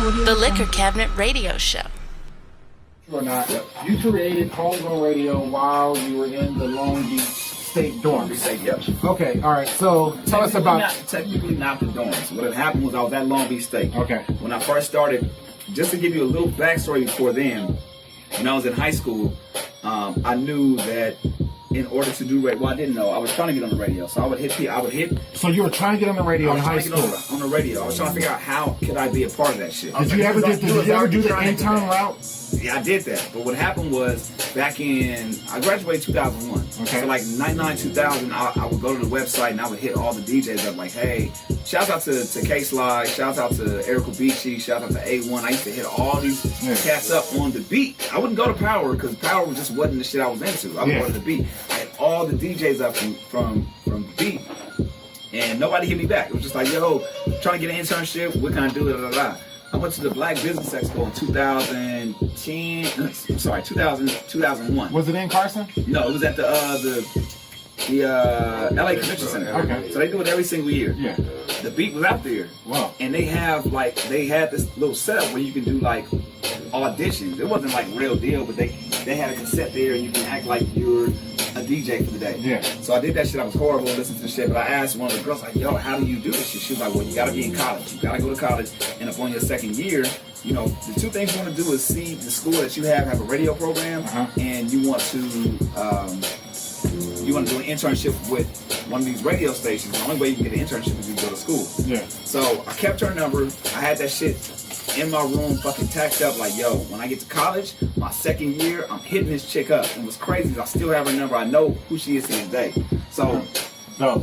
The Liquor Cabinet Radio Show. Or not, you created homegrown radio while you were in the Long Beach State dorms. Yep. Okay, all right. So tell us about. Technically not the dorms. What had happened was I was at Long Beach State. Okay. When I first started, just to give you a little backstory before then, when I was in high school, I knew that in order to do radio, well, I didn't know. I was trying to get on the radio, so I would hit. So you were trying to get on the radio in high school. On the radio, I was trying to figure out how could I be a part of that shit. Did you ever do the intern route? Yeah, I did that. But what happened was, back in, I graduated 2001. Okay. So like 99, 2000, I would go to the website and I would hit all the DJs up like, hey, shouts out to K-Sly, shouts out to Eric Beachy, shouts out to A1. I used to hit all these cats up on the beat. I wouldn't go to Power because Power just wasn't the shit I was into. I would go to the beat. I hit all the DJs up from beat. And nobody hit me back. It was just like, yo, trying to get an internship, what can I do? Da, da, da. I went to the Black Business Expo in 2001. Was it in Carson? No, it was at the LA Convention Center. Okay. So they do it every single year. Yeah. The beat was out there. Wow. And they had this little setup where you can do like auditions. It wasn't like real deal, but they had a cassette there and you can act like you're a DJ for the day. Yeah. So I did that shit. I was horrible listening to the shit, but I asked one of the girls like, yo, how do you do this shit? She was like, well, you gotta be in college. You gotta go to college, and upon your second year, you know, the two things you want to do is see the school that you have a radio program, and you want to do an internship with one of these radio stations. The only way you can get an internship is you go to school. Yeah. So I kept her number. I had that shit in my room, fucking tacked up like, yo, when I get to college, my second year, I'm hitting this chick up. And what's crazy is I still have her number. I know who she is to this day. So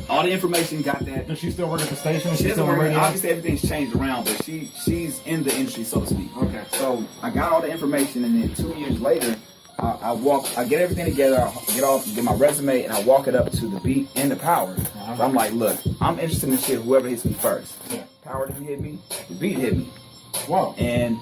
all the information, got that. Does she still work at the station? She doesn't work. Obviously, everything's changed around, but she's in the industry, so to speak. Okay. So I got all the information, and then 2 years later, I get everything together, get my resume, and I walk it up to the beat and the Power. So I'm like, look, I'm interested in this shit. Whoever hits me first. Yeah. Power didn't hit me. The beat hit me. Wow. And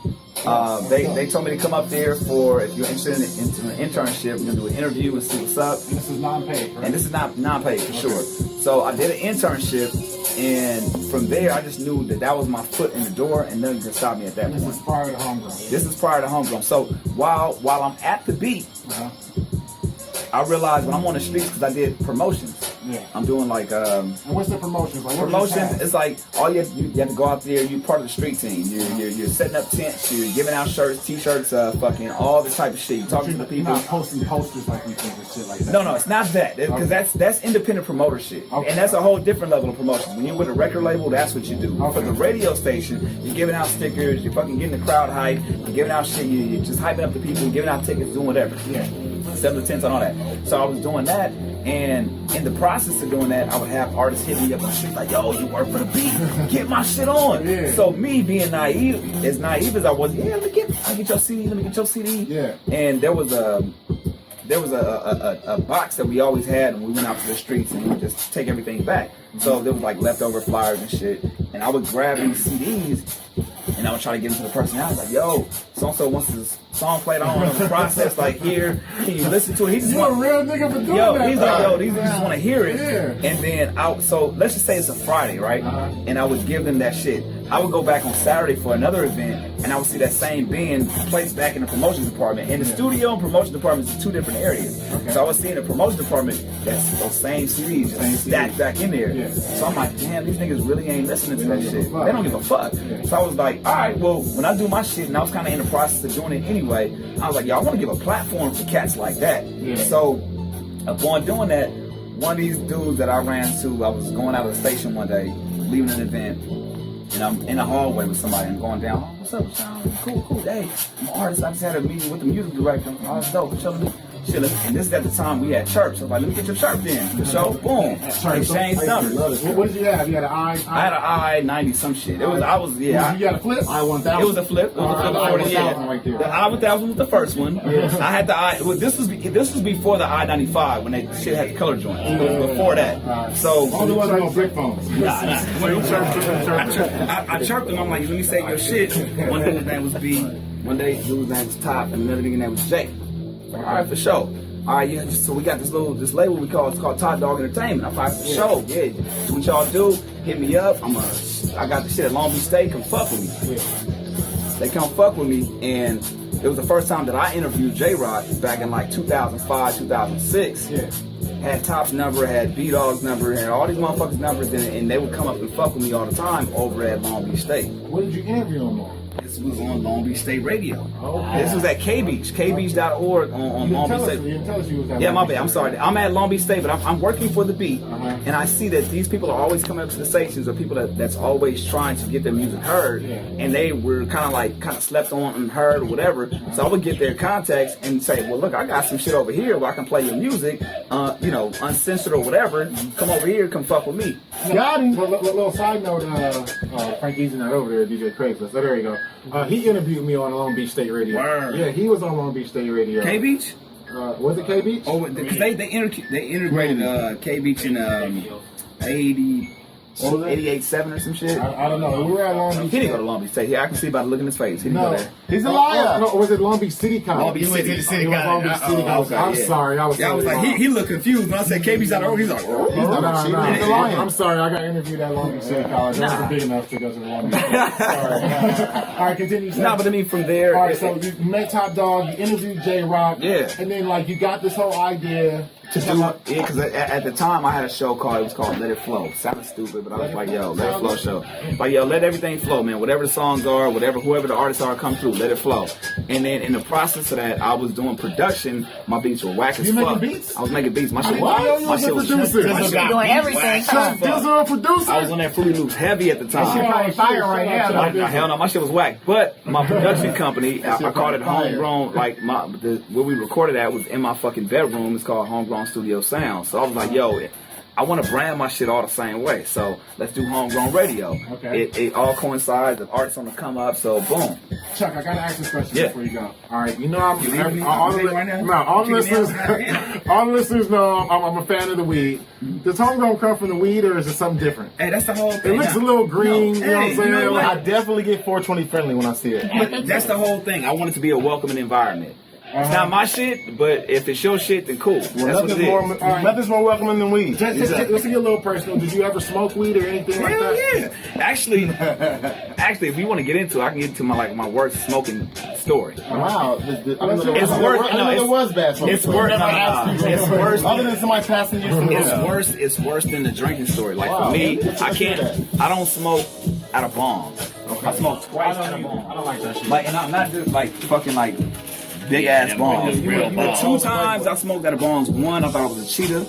they told me to come up there for, if you're interested in an internship, we're gonna do an interview and see what's up. And this is non-paid, right? And this is not non-paid for sure. So I did an internship, and from there I just knew that was my foot in the door, and nothing could stop me at that point. This is prior to homegrown. This is prior to homegrown. So while I'm at the beat, I realized when I'm on the streets, because I did promotions. Yeah. I'm doing like and what's the promotions? Like, promotions, it's like all you have to go out there. You're part of the street team. You're setting up tents. You're giving out shirts, t-shirts, fucking all this type of shit. You're talking to the people. Not posting posters like we think or shit like that. No, it's not that. Because that's independent promoter shit. Okay. And that's a whole different level of promotion. When you're with a record label, that's what you do. Okay. For the radio station, you're giving out stickers. You're fucking getting the crowd hype. You're giving out shit. You're just hyping up the people. Giving out tickets, doing whatever. Yeah. Setting the tents and all that. So I was doing that, and in the process of doing that, I would have artists hit me up on the street like, yo, you work for the beat, get my shit on. Yeah. So me being naive as I was, let me get your CD, Yeah. And there was a box that we always had, and we went out to the streets and we would just take everything back. So there was like leftover flyers and shit, and I would grab these CDs and I would try to get them to the person. I was like, yo, so-and-so wants this song played on the process, like, here, can you listen to it? He just You're a real nigga for doing that. He's like, yo, these just want to hear it. Yeah. And then, so let's just say it's a Friday, right? And I would give them that shit. I would go back on Saturday for another event, and I would see that same band placed back in the promotions department. And the studio and promotion departments are two different areas. Okay. So I was seeing the promotion department, that's those same CDs just stacked back in there. Yeah. So I'm like, damn, these niggas really ain't listening to that shit. They don't give a fuck. Yeah. So I was like, all right, well, when I do my shit, and I was kind of in the process of doing it anyway, I was like, yo, I want to give a platform for cats like that. Yeah. So upon doing that, one of these dudes that I ran to, I was going out of the station one day, leaving an event, and I'm in the hallway with somebody and going down, oh, what's up, cool, hey, I'm an artist, I just had a meeting with the music director, oh, that's dope, chilling. And this is at the time we had chirp, so I'm like, let me get your chirp in. The show, boom, exchange numbers. What did you have? You had an I had an I-90 some shit. You had a flip? I-1000? It was a flip. It was a flip. Right there. The I-1000 was the first one. I had the this was before the I-95 when they shit had the color joints. It was before that. So there wasn't no brick phones. I chirped them. I'm like, let me save your shit. One dude's name was B. One day dude's name was Top, and another nigga name was Jake. All right, for sure. All right, yeah. So we got this label it's called Dawg Entertainment. I'm like, for sure, yeah. So what y'all do? Hit me up. I got the shit at Long Beach State. Come fuck with me. They come fuck with me, and it was the first time that I interviewed J-Rock back in like 2005, 2006. Yeah. Had Top's number, had B-Dog's number, had all these motherfuckers' numbers, and they would come up and fuck with me all the time over at Long Beach State. What did you interview them on? This was on Long Beach State Radio. Okay. This was at K-Beach, kbeach.org on Long Beach State. You didn't tell us you was at Yeah, my Long bad. Beach I'm State. sorry. I'm at Long Beach State, but I'm working for the beat, Uh-huh. and I see that these people are always coming up to the stations, or people that's always trying to get their music heard, and they were kind of slept on and heard or whatever. So I would get their contacts and say, well, look, I got some shit over here where I can play your music, uncensored or whatever. Come over here, come fuck with me. Got him. Little side note, Frank Easy not over there, DJ Craigslist. So there you go. He interviewed me on Long Beach State Radio. Word. Yeah, he was on Long Beach State Radio. K-Beach? Was it K Beach? Oh, because they integrated K-Beach in 88.7 or some shit. I don't know. We were at Long Beach. He didn't go to Long Beach State. I can see by the look in his face. He didn't go there. He's a liar. No, was it Long Beach City College? Long Beach City. It was Long Beach City College. I'm sorry. I was like, he looked confused when I said KB's out of he's like, oh. He's not No, He's a liar. I'm sorry. I got interviewed at Long Beach City College. I wasn't big enough to go to the Long Beach. Sorry. All right, continue. No, but I mean from there. All right, so you met Top Dog, you interviewed J-Rock. Yeah. And then, you got this whole idea to do it, because at the time I had a show called Let It Flow. Sounded stupid, but I was like, yo, Let It Flow show. Like, yo, let everything flow, man. Whatever the songs are, whoever the artists are, come through. Let it flow. And then in the process of that, I was doing production. My beats were whack as You fuck. making beats? I was making beats. My shit Why was. you My was a shit was. producer? My shit was Doing everything. Dizzle a producer. I was on that Fruity Loops heavy at the time. Probably fire right now. Hell no, my shit was whack. But my production company, I called it Homegrown. Where we recorded at was in my fucking bedroom. It's called Homegrown Studio Sound. So I was like, yo, I want to brand my shit all the same way. So let's do Homegrown Radio. Okay. It all coincides. The artists on the come up. So boom. Chuck, I gotta ask this question Yeah. before you go. All right, all the listeners know I'm a fan of the weed. Does Homegrown come from the weed, or is it something different? Hey, that's the whole thing. It looks a little green. You know what I'm saying? know what? I definitely get 420 friendly when I see it. But that's the whole thing. I want it to be a welcoming environment. It's not my shit, but if it's your shit, then cool. That's what it is. Nothing's more welcoming than weed. Let's get a little personal. Did you ever smoke weed or anything like Hell that? yeah. Actually, if you want to get into it, I can get into my worst smoking story. Wow. It's worse. I know there was bad smoking. It's worse. It's worse. Other than somebody passing you from It's worse. It's worse than the drinking story. Like for me, I don't smoke out of bongs. I smoke twice out of bongs. I don't like that shit. And I'm not just fucking big ass bongs. The 2 times I smoked out of bongs, one I thought I was a cheetah,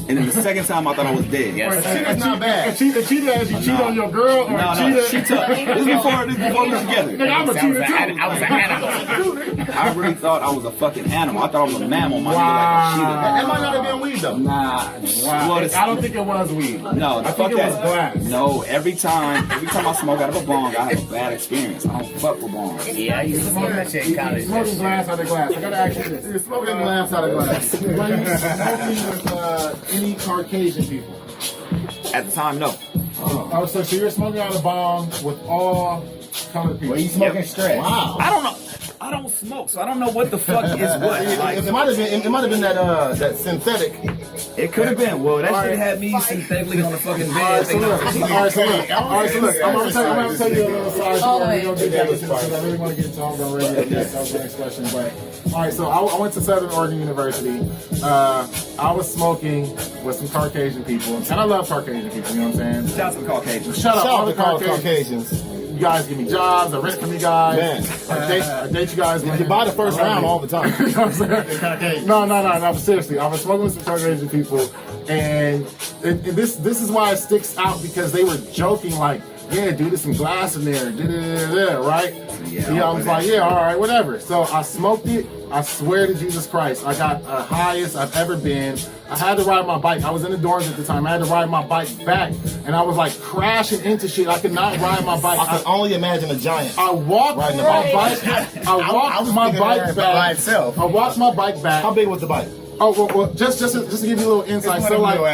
and then the second time I thought I was dead. That's not bad. A cheetah as you cheat on your girl, or No, a cheetah? cheetah. This is before we were together. Nigga, I'm a cheetah too. I was an animal. I really thought I was a fucking animal. I thought I was a mammal. My nigga That might not have been weed though. like a cheetah. Nah. Well, I don't think it was weed. No, I think it was glass. No, every time I smoke out of a bong, I have a bad experience. I don't fuck with bongs. Yeah, I used to smoke that shit in college. Smoking glass out of glass. I gotta ask you this. You're smoking glass out of glass. Were you smoking with any Caucasian people? At the time, no. Oh, so you're smoking out of a bong with all colored people. Well, you smoking straight. Wow. I don't know. I don't smoke, so I don't know what the fuck is what. It might have been that synthetic. It could have been. Well, that shit had me synthetically on the fucking bed. So look, I'm gonna tell you a little side story. We're gonna get back into this because I really want to get into Homegrown Radio. Yes, that was the next question. But all right, so I went to Southern Oregon University. I was smoking with some Caucasian people, and I love Caucasian people. You know what I'm saying? Shout out to Caucasians. Shout out all the Caucasians. You guys give me jobs. I rent from you guys. I date you guys. You buy the first round all the time. You know what I'm saying? No. Seriously, I was smoking with some Caucasian people, and this is why it sticks out because they were joking like, yeah, dude, there's some glass in there, right? Yeah, I was like, yeah, all right, whatever. So I smoked it. I swear to Jesus Christ, I got the highest I've ever been. I had to ride my bike. I was in the dorms at the time. I had to ride my bike back, and I was like crashing into shit. I could not ride my bike. I can only imagine a giant. I walked my bike. I walked my bike back by itself. I walked my bike back. How big was the bike? Oh well, just to give you a little insight. Just a little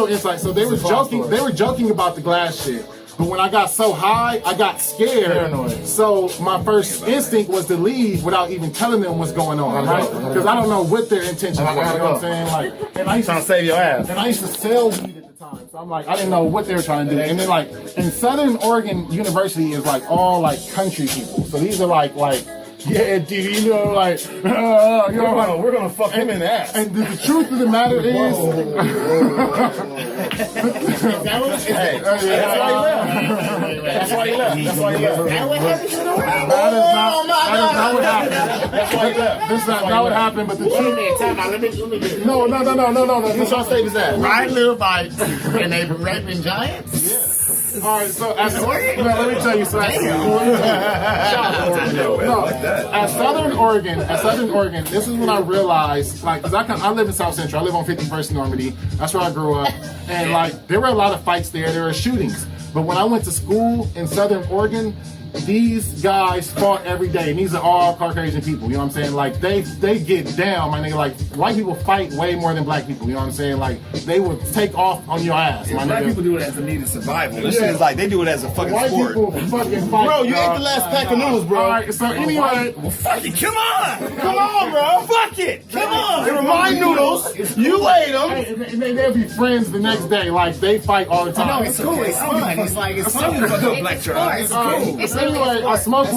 insight. So they were joking. They were joking about the glass shit. But when I got so high, I got scared. Paranoid. So my first instinct was to leave without even telling them what's going on, right? Because I don't know what their intentions were. You know what I'm saying? And I used Trying to save your ass. And I used to sell weed at the time. So I'm like, I didn't know what they were trying to do. And then like in Southern Oregon University is like all like country people. So these are like yeah, dude, you know, like, you know, like, We're gonna fuck him in the ass. and the truth of the matter is, That's why he left. That's why he left. that is not what happened. That's why he left. This is not what happened, but the truth. Let me. No. Who's trying to save his ass? Ride little bikes and they raping giants. All right, so let me tell you something. At Southern Oregon, this is when I realized, like, cause I live in South Central. I live on 51st Normandy. That's where I grew up, and like, there were a lot of fights there. There were shootings. But when I went to school in Southern Oregon, these guys fought every day, and these are all Caucasian people. You know what I'm saying? Like they get down, my nigga. Like white people fight way more than black people. You know what I'm saying? Like they will take off on your ass. My Black nigga. people do it as a need of survival. This shit is like they do it as a fucking White sport. people fucking fight. Bro, you dog. ate the last pack of noodles, bro. All right, so anyway, Well, fuck it, come on, Come on, bro. fuck it, come on. They were my noodles. You ate them. hey, they'll be friends the next day. Like they fight all the time. No, it's cool. It's fun. It's like it's fun. Black child. It's cool. So anyway, I smoke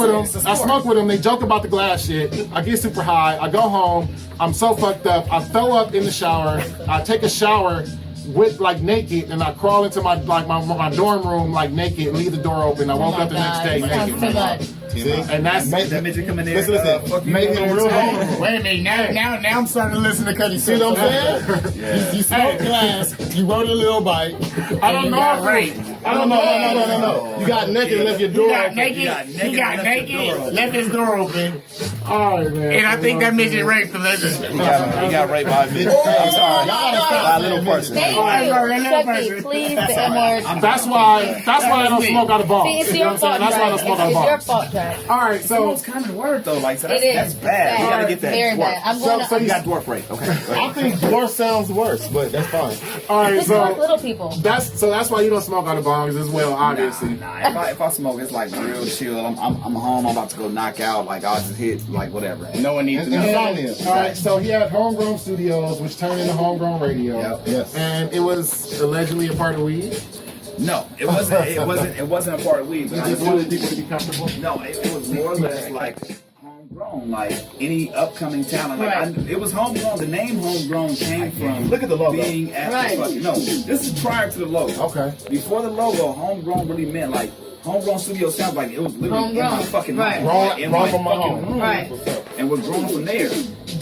with them. They joke about the glass shit. I get super high. I go home. I'm so fucked up. I throw up in the shower. I take a shower with like naked, and I crawl into my dorm room like naked and leave the door open. I woke up the next day naked. And that's That midget coming in. Listen. Make him real home. Wait a minute. Now I'm starting to listen to Cuddy. See what I'm saying? You smoked glass. You rode a little bike. I don't know. I don't know. No. You got naked and left your door open. He got naked, left his door open, all right, man. and I think that midget raped him. He got raped by a midget. I'm sorry. By a little person. Thank you. Chucky, please, the M-word. That's why I don't smoke out of bombs. See, it's You know your what I'm saying? fault, That's why I don't Jack. smoke out of It's your bombs. fault, Jack. All right, It's the so most common word though. Like so It is. that's bad. You gotta get that. Very bad. I'm going to. so You got dwarf rape. Okay. I think dwarf sounds worse, but that's fine. all right, This is like so little people. that's why you don't smoke out of bombs as well, obviously. Nah, if I smoke, it's like real chill. I'm home. I'm about to go knock out. Like I'll just hit like whatever. No one needs to know. All right, so he had Homegrown Studios, which turned into Homegrown Radio. Yep. Yes. And it was allegedly a part of weed. No, it wasn't. It wasn't a part of weed. But I Just knew wanted people to be comfortable. No, it was more or less like homegrown, like any upcoming talent. Like Right. it was homegrown. The name homegrown came from Look at the logo. being at Right. the fucking, no. This is prior to the logo. Okay. Before the logo, homegrown really meant like Homegrown Studio sounds like it was literally in my Homegrown. fucking Right. home. In Wrong my from my fucking home. room. Right. And we're growing from there.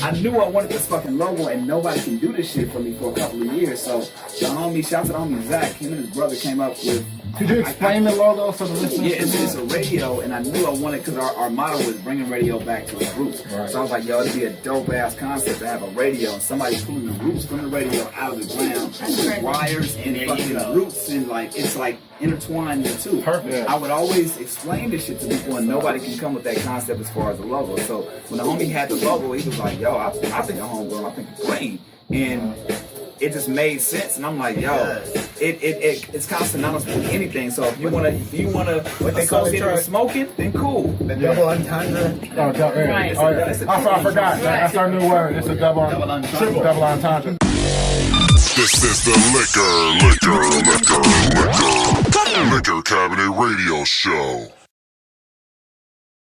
I knew I wanted this fucking logo, and nobody can do this shit for me for a couple of years. So the homie, shout out to the homie Zach, him and his brother came up with. Could you explain the logo for the listeners? Yeah, it's a radio, and I knew I wanted, because our motto was bringing radio back to its roots. Right. So I was like, yo, it'd be a dope ass concept to have a radio and somebody pulling the roots from the radio out of the ground with wires and fucking roots, and like it's like intertwined the two. Perfect. I would always explain this shit to people, and nobody can come with that concept as far as the logo. So when the homie had the logo, he was like, yo, I think I'm homegrown, I think it's clean. And it just made sense, and I'm like, yo, it's constant with anything. So if you wanna what they call it smoking, then cool. The double entendre. Oh, yeah. Right. Oh, yeah. I forgot. That's our new word. It's a double entendre. Double entendre. This is the Liquor Cabinet Radio Show.